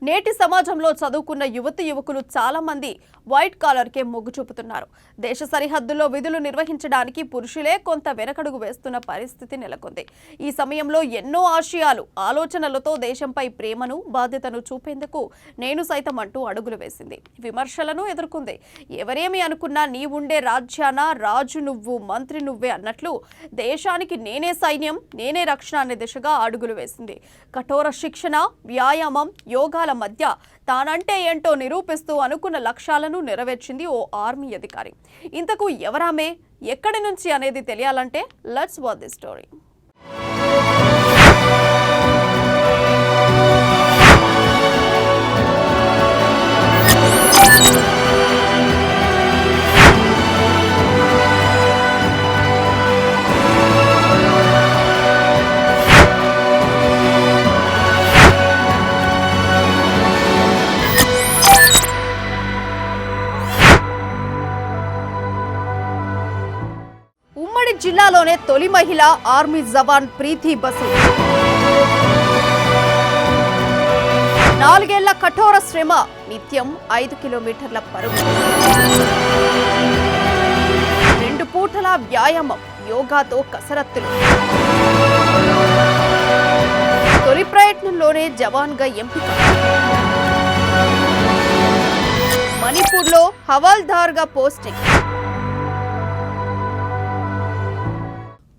నేటి సమాజంలో చదువుకున్న యువతి యువకులు చాలా మంది వైట్ కాలర్కే మొగ్గు చూపుతున్నారు. దేశ సరిహద్దుల్లో విధులు నిర్వహించడానికి పురుషులే కొంత వెనకడుగు వేస్తున్న పరిస్థితి నెలకొంది. ఈ సమయంలో ఎన్నో ఆశయాలు, ఆలోచనలతో దేశంపై ప్రేమను, బాధ్యతను చూపేందుకు నేను సైతం అంటూ అడుగులు వేసింది. విమర్శలను ఎదుర్కొంది. ఎవరేమి అనుకున్నా నీ ఉండే రాజ్యాన రాజు నువ్వు, మంత్రి నువ్వే అన్నట్లు దేశానికి నేనే సైన్యం, నేనే రక్షణ అనే దిశగా అడుగులు వేసింది. కఠోర శిక్షణ, వ్యాయామం, యోగాల మధ్య తానంటే ఏంటో నిరూపిస్తూ అనుకున్న లక్ష్యాలను నెరవేర్చింది ఓ ఆర్మీ అధికారి. ఇంతకు ఎవరామే, ఎక్కడి నుంచి అనేది తెలియాలంటే లెట్స్ వాచ్ ది స్టోరీ. ఉమ్మడి జిల్లాలోనే తొలి మహిళ ఆర్మీ జవాన్ ప్రీతి బసు. 4 ఏళ్ల కఠోర శ్రమ, నిత్యం 5 కిలోమీటర్ల పరుగు, 2 పూటల వ్యాయామం, యోగాతో కసరత్తులు. తొలి ప్రయత్నంలోనే జవాన్గా ఎంపిక. మణిపూర్లో హవాల్దార్గా పోస్టింగ్.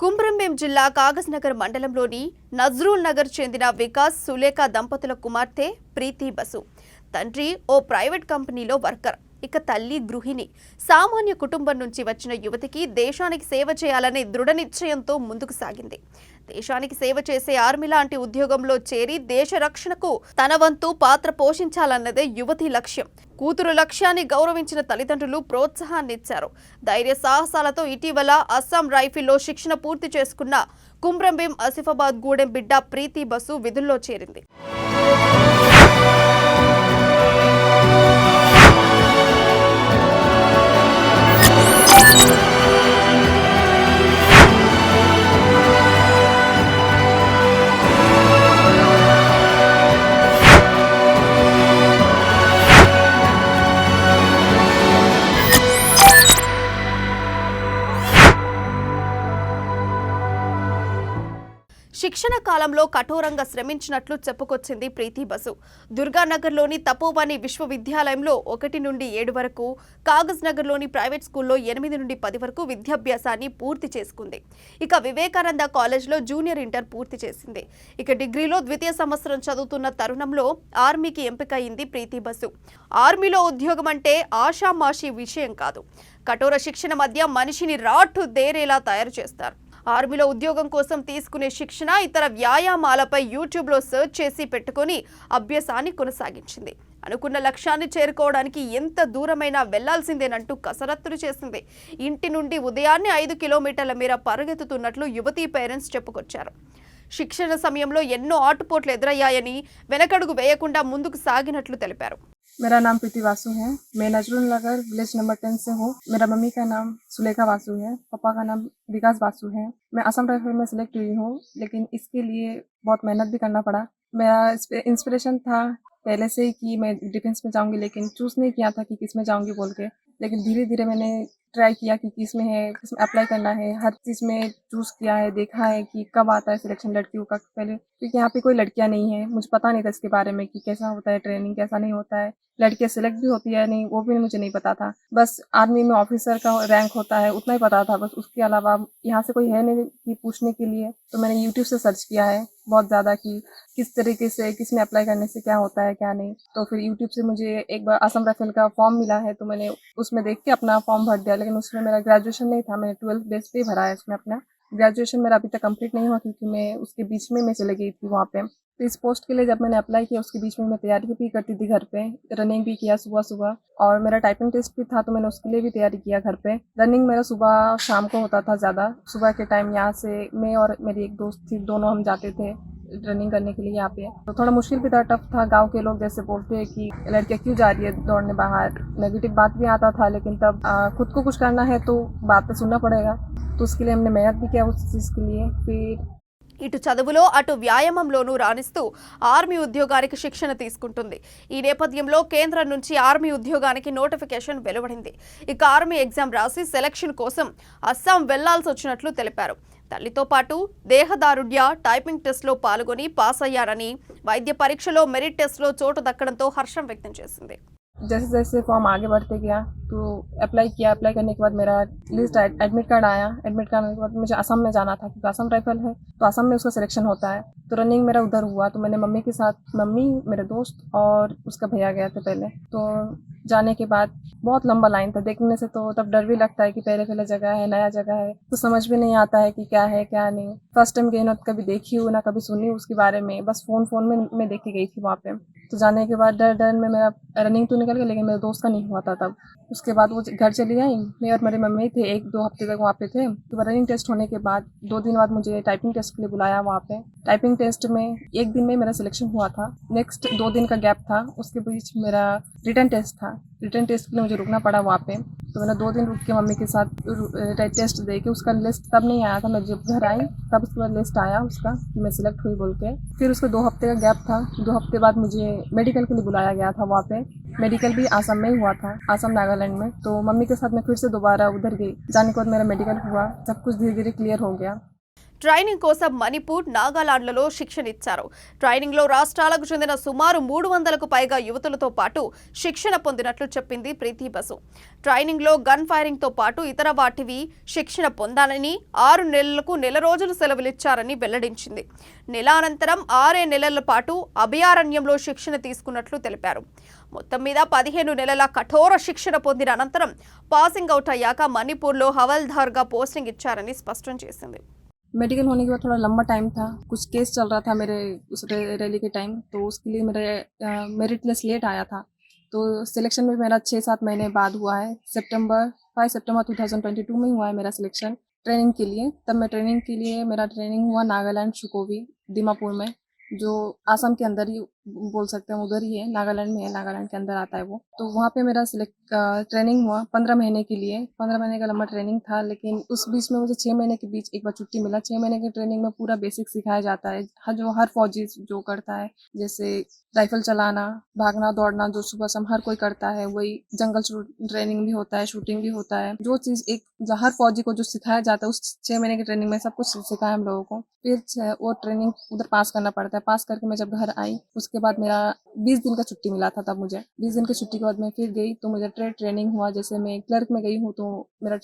కుమ్రంభీం జిల్లా కాగజ్నగర్ మండలంలోని నజ్రూల్ నగర్ చెందిన వికాస్, సులేఖ దంపతుల కుమార్తె ప్రీతి బసు. తండ్రి ఓ ప్రైవేట్ కంపెనీలో వర్కర్, ఇక తల్లి గృహిణి. సామాన్య కుటుంబం నుంచి వచ్చిన యువతికి దేశానికి సేవ చేయాలనే దృఢ నిశ్చయంతో ముందుకు సాగింది. దేశానికి సేవ చేసే ఆర్మీ లాంటి ఉద్యోగంలో చేరి దేశ రక్షణకు తన వంతు పాత్ర పోషించాలన్నదే యువతి లక్ష్యం. కూతురు లక్ష్యాన్ని గౌరవించిన తల్లిదండ్రులు ప్రోత్సాహాన్నిచ్చారు. ధైర్య సాహసాలతో ఇటీవల అస్సాం రైఫిల్లో శిక్షణ పూర్తి చేసుకున్న కుమ్రంభీం ఆసిఫాబాద్ గూడెం బిడ్డ ప్రీతి బసు విధుల్లో చేరింది. శిక్షణ కాలంలో కఠోరంగా శ్రమించినట్లు చెప్పుకొచ్చింది ప్రీతి బసు. దుర్గానగర్లోని తపోవని విశ్వవిద్యాలయంలో 1 నుండి 7 వరకు, కాగజ్నగర్లోని ప్రైవేట్ స్కూల్లో 8 నుండి 10 వరకు విద్యాభ్యాసాన్ని పూర్తి చేసుకుంది. ఇక వివేకానంద కాలేజ్లో జూనియర్ ఇంటర్ పూర్తి చేసింది. ఇక డిగ్రీలో ద్వితీయ సంవత్సరం చదువుతున్న తరుణంలో ఆర్మీకి ఎంపికయింది ప్రీతి బసు. ఆర్మీలో ఉద్యోగం అంటే ఆషామాషీ విషయం కాదు. కఠోర శిక్షణ మధ్య మనిషిని రాటు దేరేలా తయారు చేస్తారు. ఆర్మీలో ఉద్యోగం కోసం తీసుకునే శిక్షణ, ఇతర వ్యాయామాలపై యూట్యూబ్లో సెర్చ్ చేసి పెట్టుకుని అభ్యాసాన్ని కొనసాగించింది. అనుకున్న లక్ష్యాన్ని చేరుకోవడానికి ఎంత దూరమైనా వెళ్లాల్సిందేనంటూ కసరత్తులు చేసింది. ఇంటి నుండి ఉదయాన్నే 5 కిలోమీటర్ల మేర పరుగెత్తుతున్నట్లు యువతీ పేరెంట్స్ చెప్పుకొచ్చారు. శిక్షణ సమయంలో ఎన్నో ఆటుపోట్లు ఎదురయ్యాయని వెనకడుగు వేయకుండా ముందుకు సాగినట్లు తెలిపారు. मेरा नाम प्रीति वासु है। मैं नजरुल नगर विलेज नंबर 10 से हूँ। मेरा मम्मी का नाम सुलेखा वासु है, पापा का नाम विकास वासु है। मैं असम राइफल में सिलेक्ट हुई हूँ, लेकिन इसके लिए बहुत मेहनत भी करना पड़ा। मेरा इंस्पिरेशन था पहले से ही कि मैं डिफेंस में जाऊंगी, लेकिन चूज नहीं किया था कि किस में जाऊंगी बोल के। लेकिन धीरे धीरे मैंने ट्राई किया कि किस में है, किस में अप्लाई करना है, हर चीज़ में चूज किया है, देखा है कि कब आता है सिलेक्शन लड़कियों का। पहले क्योंकि यहाँ पे कोई लड़कियाँ नहीं है, मुझे पता नहीं था इसके बारे में कि कैसा होता है ट्रेनिंग, कैसा नहीं होता है, लड़कियाँ सिलेक्ट भी होती है नहीं, वो भी मुझे नहीं पता था। बस आर्मी में ऑफिसर का रैंक होता है उतना ही पता था, बस उसके अलावा यहाँ से कोई है नहीं कि पूछने के लिए। तो मैंने यूट्यूब से सर्च किया है बहुत ज़्यादा कि किस तरीके से, किस में अप्लाई करने से क्या होता है क्या नहीं। तो फिर यूट्यूब से मुझे एक बार असम राइफल का फॉर्म मिला है, तो मैंने उसमें देख के अपना फॉर्म भर दिया। लेकिन उसमें मेरा ग्रेजुएशन नहीं था, मैंने 12th बेस पे भरा है इसमें अपना। ग्रेजुएशन मेरा अभी तक कंप्लीट नहीं हुआ क्योंकि मैं उसके बीच में मैं चले गई थी वहाँ पे। तो इस पोस्ट के लिए जब मैंने अप्लाई किया उसके बीच में मैं तैयारी भी करती थी घर पे, रनिंग भी किया सुबह सुबह, और मेरा टाइपिंग टेस्ट भी था तो मैंने उसके लिए भी तैयारी किया घर पे। रनिंग मेरा सुबह शाम को होता था ज़्यादा। सुबह के टाइम यहाँ से मैं और मेरी एक दोस्त थी, दोनों हम जाते थे रनिंग करने के लिए यहाँ पे। तो थोड़ा मुश्किल भी था, टफ था। गांव के लोग जैसे बोलते हैं कि लड़कियाँ क्यों जा रही है दौड़ने बाहर, नेगेटिव बात भी आता था। लेकिन तब खुद को कुछ करना है तो बात तो सुनना पड़ेगा, तो उसके लिए हमने मेहनत भी किया उस चीज़ के लिए। फिर ఇటు చదువులో అటు వ్యాయామంలోనూ రాణిస్తూ ఆర్మీ ఉద్యోగానికి శిక్షణ తీసుకుంటుంది. ఈ నేపథ్యంలో కేంద్రం నుంచి ఆర్మీ ఉద్యోగానికి నోటిఫికేషన్ వెలువడింది. ఇక ఆర్మీ ఎగ్జామ్ రాసి సెలక్షన్ కోసం అస్సాం వెళ్లాల్సి వచ్చినట్లు తెలిపారు. తల్లితో పాటు దేహదారుఢ్య టైపింగ్ టెస్ట్లో పాల్గొని పాస్ అయ్యారని, వైద్య పరీక్షలో మెరిట్ టెస్ట్లో చోటు దక్కడంతో హర్షం వ్యక్తం చేసింది. जैसे जैसे फॉर्म आगे बढ़ते गया तो अप्लाई किया। अप्लाई करने के बाद मेरा लिस्ट एडमिट कार्ड आया। एडमिट कार्ड आने के बाद मुझे असम में जाना था क्योंकि असम राइफल है तो असम में उसका सिलेक्शन होता है। तो रनिंग मेरा उधर हुआ तो मैंने मम्मी के साथ, मम्मी, मेरे दोस्त और उसका भैया गया था पहले। तो जाने के बाद बहुत लंबा लाइन था। देखने से तो तब डर भी लगता है कि पहले पहले जगह है, नया जगह है, तो समझ भी नहीं आता है कि क्या है क्या नहीं। फर्स्ट टाइम गई ना, कभी देखी हूँ ना कभी सुनी उसके बारे में, बस फोन में मैं देख के गई थी वहाँ पे। तो जाने के बाद डर में मेरा रनिंग तो निकल गया लेकिन मेरे दोस्त का नहीं हुआ था तब। उसके बाद वो घर चली आई, मैं और मेरी मम्मी थे 1-2 हफ्ते तक वहाँ पे थे। तो रनिंग टेस्ट होने के बाद 2 दिन बाद मुझे टाइपिंग टेस्ट के लिए बुलाया वहाँ पे। टाइपिंग टेस्ट में 1 दिन में मेरा सिलेक्शन हुआ था। नेक्स्ट 2 दिन का गैप था, उसके बीच मेरा रिटर्न टेस्ट था। रिटर्न टेस्ट के लिए मुझे रुकना पड़ा वहाँ पे। तो मैंने 2 दिन रुक के मम्मी के साथ टेस्ट दे के, उसका लिस्ट तब नहीं आया था। मैं जब घर आई तब उसके बाद लिस्ट आया उसका कि मैं सिलेक्ट हुई बोल के। फिर उसका 2 हफ्ते का गैप था। 2 हफ्ते बाद मुझे मेडिकल के लिए बुलाया गया था वहाँ पे। मेडिकल भी आसाम में ही हुआ था, आसाम नागालैंड में। तो मम्मी के साथ मैं फिर से दोबारा उधर गई। जाने के बाद मेरा मेडिकल हुआ, सब कुछ धीरे धीरे क्लियर हो गया। ట్రైనింగ్ కోసం మణిపూర్, నాగాలాండ్లలో శిక్షణ ఇచ్చారు. ట్రైనింగ్లో రాష్ట్రాలకు చెందిన సుమారు 300కు పైగా యువతులతో పాటు శిక్షణ పొందినట్లు చెప్పింది ప్రీతి బసు. ట్రైనింగ్లో గన్ ఫైరింగ్తో పాటు ఇతర వాటివి శిక్షణ పొందాలని, 6 నెలలకు నెల రోజులు సెలవులిచ్చారని వెల్లడించింది. నెల అనంతరం 6 నెలల పాటు అభయారణ్యంలో శిక్షణ తీసుకున్నట్లు తెలిపారు. మొత్తం మీద 15 నెలల కఠోర శిక్షణ పొందిన అనంతరం పాసింగ్ అవుట్ అయ్యాక మణిపూర్లో హవల్దార్గా పోస్టింగ్ ఇచ్చారని స్పష్టం చేసింది. मेडिकल होने के बाद थोड़ा लंबा टाइम था, कुछ केस चल रहा था मेरे उस रैली के टाइम, तो उसके लिए मेरे मेरिट लिस्ट लेट आया था। तो सिलेक्शन में मेरा 6-7 महीने बाद हुआ है। 5 सितंबर 2022 में हुआ है मेरा सिलेक्शन ट्रेनिंग के लिए। तब मैं ट्रेनिंग के लिए, मेरा ट्रेनिंग हुआ नागालैंड शुकोवी दीमापुर में, जो आसाम के अंदर ही बोल सकते हैं, उधर ही है, नागालैंड में है, नागालैंड के अंदर आता है वो। तो वहाँ पे मेरा ट्रेनिंग हुआ 15 महीने के लिए। 15 महीने का लंबा ट्रेनिंग था, लेकिन उस बीच में मुझे 6 महीने के बीच एक बार छुट्टी मिला। 6 महीने की ट्रेनिंग में पूरा बेसिक सिखाया जाता है, हर फौजी जो करता है, जैसे राइफल चलाना, भागना, दौड़ना, जो सुबह शाम हर कोई करता है, वही जंगल ट्रेनिंग भी होता है, शूटिंग भी होता है। जो चीज़ हर फौजी को जो सिखाया जाता है, उस 6 महीने की ट्रेनिंग में सब कुछ सिखाया हम लोगों को। फिर वो ट्रेनिंग उधर पास करना पड़ता है। पास करके मैं जब घर आई उसके बाद मेरा 20 दिन का छुट्टी मिला था। तब मुझे 20 दिन की छुट्टी के बाद मैं फिर गई तो मुझे ट्रेनिंग हुआ। जैसे मैं क्लर्क में गई हूँ तो मेरा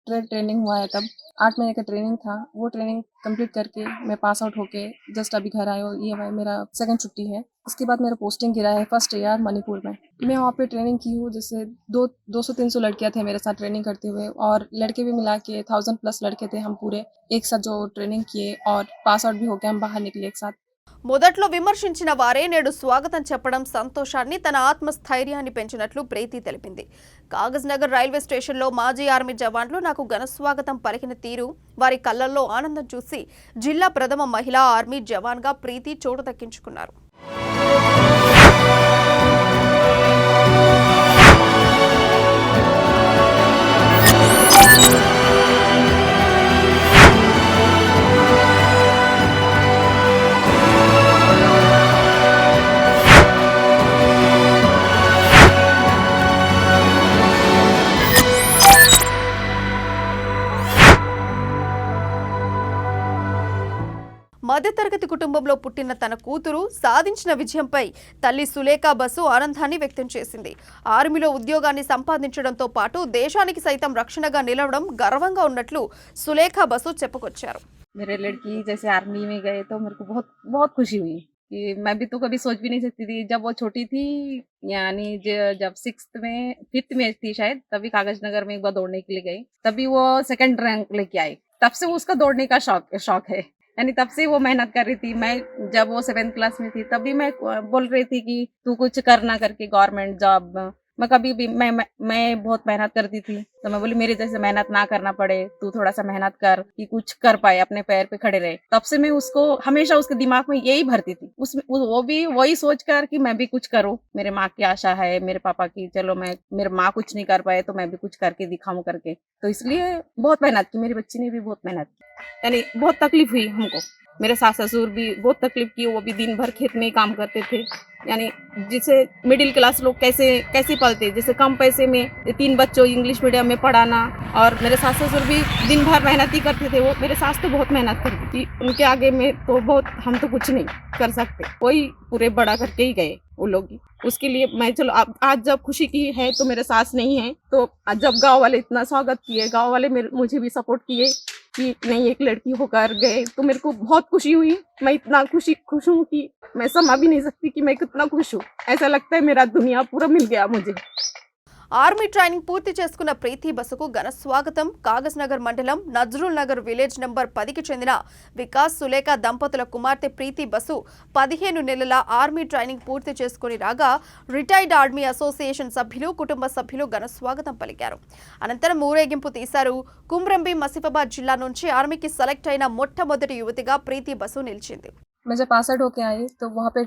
ट्रेनिंग हुआ है। तब 8 महीने का ट्रेनिंग था। वो ट्रेनिंग कंप्लीट करके मैं पास आउट होके जस्ट अभी घर आई हूँ। ये मेरा सेकंड छुट्टी है। इसके बाद मेरा पोस्टिंग गिरा है फर्स्ट ईयर मणिपुर में। मैं वहाँ पे ट्रेनिंग की हूँ। जैसे 200-300 लड़कियाँ थे मेरे साथ ट्रेनिंग करते हुए, और लड़के भी मिला के 1000+ लड़के थे हम पूरे एक साथ जो ट्रेनिंग किए, और पास आउट भी होके हम बाहर निकले एक साथ। మొదట్లో విమర్శించిన వారే నేడు స్వాగతం చెప్పడం సంతోషాన్ని, తన ఆత్మస్థైర్యాన్ని పెంచినట్లు ప్రీతి తెలిపింది. కాగజ్ నగర్ రైల్వే స్టేషన్లో మాజీ ఆర్మీ జవాన్లు నాకు ఘన స్వాగతం పలికిన తీరు, వారి కళ్లల్లో ఆనందం చూసి జిల్లా ప్రథమ మహిళా ఆర్మీ జవాన్గా ప్రీతి చోటు దక్కించుకున్నారు. మధ్యతరగతి కుటుంబంలో పుట్టిన తన కూతురు సాధించిన విజయంపై తల్లి సులేఖా బసు ఆనందాన్ని వ్యక్తం చేసింది. ఆర్మీలో ఉద్యోగాన్ని సంపాదించడంతో పాటు దేశానికి సైతం రక్షణగా నిలవడం గర్వంగా ఉన్నట్లు సులేఖా బసు చెప్పుకొచ్చారు. मेरे लड़की जैसे आर्मी में गए तो मेरे को बहुत बहुत खुशी हुई कि मैं भी तो कभी सोच भी नहीं सकती थी। जब वो छोटी थी, यानी जब 5th में थी शायद, तभी कागज नगर में एक बार दौड़ने के लिए गई, तभी वो 2nd रैंक लेके आई। तब से उसका दौड़ने का शौक है, यानी तब से वो मेहनत कर रही थी। मैं जब वो 7th क्लास में थी तभी मैं बोल रही थी कि तू कुछ करना करके गवर्नमेंट जॉब। मैं कभी भी मैं बहुत मेहनत करती थी, तो मैं बोली मेरे जैसे मेहनत ना करना पड़े, तू थोड़ा सा मेहनत कर कि कुछ कर पाए, अपने पैर पे खड़े रहे। तब से मैं उसको हमेशा उसके दिमाग में यही भरती थी। वो भी वही सोच कर कि मैं भी कुछ करूँ, मेरे माँ की आशा है, मेरे पापा की, चलो मेरे माँ कुछ नहीं कर पाए तो मैं भी कुछ करके दिखाऊं करके। तो इसलिए बहुत मेहनत की, मेरी बच्ची ने भी बहुत मेहनत की, यानी बहुत तकलीफ हुई हमको। मेरे सास ससुर भी बहुत तकलीफ की, वो भी दिन भर खेत में ही काम करते थे। यानी जिसे मिडिल क्लास लोग कैसे कैसे पलते, जैसे कम पैसे में 3 बच्चों इंग्लिश मीडियम में पढ़ाना। और मेरे सास ससुर भी दिन भर मेहनत ही करते थे। वो मेरे सास तो बहुत मेहनत करती थी, उनके आगे में तो बहुत हम तो कुछ नहीं कर सकते, वही पूरे बड़ा करके ही गए वो लोग ही। उसके लिए मैं चलो आज जब खुशी की है तो मेरे सास नहीं है, तो जब गांव वाले इतना स्वागत किए, गांव वाले मुझे भी सपोर्ट किए कि नहीं एक लड़की होकर गए, तो मेरे को बहुत खुशी हुई। मैं इतना खुश हूँ कि मैं समा भी नहीं सकती कि मैं कितना खुश हूँ। ऐसा लगता है मेरा दुनिया पूरा मिल गया मुझे। ఆర్మీ ట్రైనింగ్ పూర్తి చేసుకున్న ప్రీతి బసుకు ఘన స్వాగతం. కాగజ్ నగర్ మండలం నజ్రుల్ నగర్ విలేజ్ నంబర్ 10కి చెందిన వికాస్ సులేఖ దంపతుల కుమార్తె ప్రీతి బసు 15 నెలల ఆర్మీ ట్రైనింగ్ పూర్తి చేసుకుని రాగా రిటైర్డ్ ఆర్మీ అసోసియేషన్ సభ్యులు, కుటుంబ సభ్యులు ఘన స్వాగతం పలికారు. అనంతరం ఊరేగింపు తీశారు. కుమ్రంభీం మసిఫాబాద్ జిల్లా నుంచి ఆర్మీకి సెలెక్ట్ అయిన మొట్టమొదటి యువతిగా ప్రీతి బసు నిలిచింది. मैं जब पास आउट होके आई तो वहाँ पे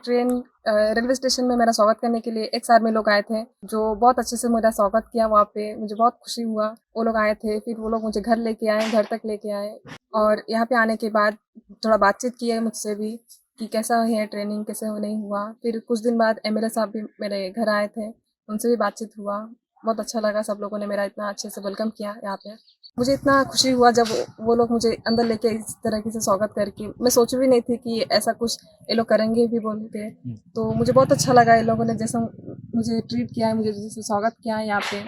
रेलवे स्टेशन में मेरा स्वागत करने के लिए एक्स आर्मी लोग आए थे, जो बहुत अच्छे से मेरा स्वागत किया। वहाँ पे मुझे बहुत खुशी हुआ। वो लोग आए थे, फिर वो लोग मुझे घर लेके आए, घर तक लेके आए, और यहाँ पे आने के बाद थोड़ा बातचीत की है मुझसे भी कि कैसा है ट्रेनिंग, कैसे नहीं हुआ। फिर कुछ दिन बाद MLA साहब भी मेरे घर आए थे, उनसे भी बातचीत हुआ। बहुत अच्छा लगा, सब लोगों ने मेरा इतना अच्छे से वेलकम किया यहाँ पे। मुझे इतना खुशी हुआ जब वो लोग मुझे अंदर लेके इस तरह से स्वागत करके। मैं सोच भी नहीं थी कि ऐसा कुछ ये लोग करेंगे भी बोल के। तो मुझे बहुत अच्छा लगा इन लोगों ने जैसा मुझे ट्रीट किया है, मुझे जैसे स्वागत किया है यहाँ पे।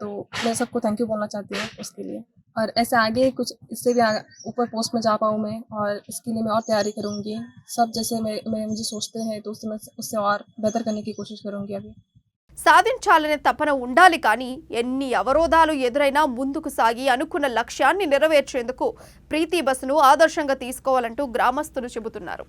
तो मैं सबको थैंक यू बोलना चाहती हूँ उसके लिए, और ऐसे आगे कुछ इससे भी ऊपर पोस्ट में जा पाऊँ मैं, और इसके लिए मैं और तैयारी करूँगी। सब जैसे मैं मुझे सोचते हैं तो उससे और बेहतर करने की कोशिश करूँगी अभी। సాధించాలనే తపన ఉండాలి, కానీ ఎన్ని అవరోధాలు ఎదురైనా ముందుకు సాగి అనుకున్న లక్ష్యాన్ని నెరవేర్చేందుకు ప్రీతి బసును ఆదర్శంగా తీసుకోవాలంటూ గ్రామస్తులు చెబుతున్నారు.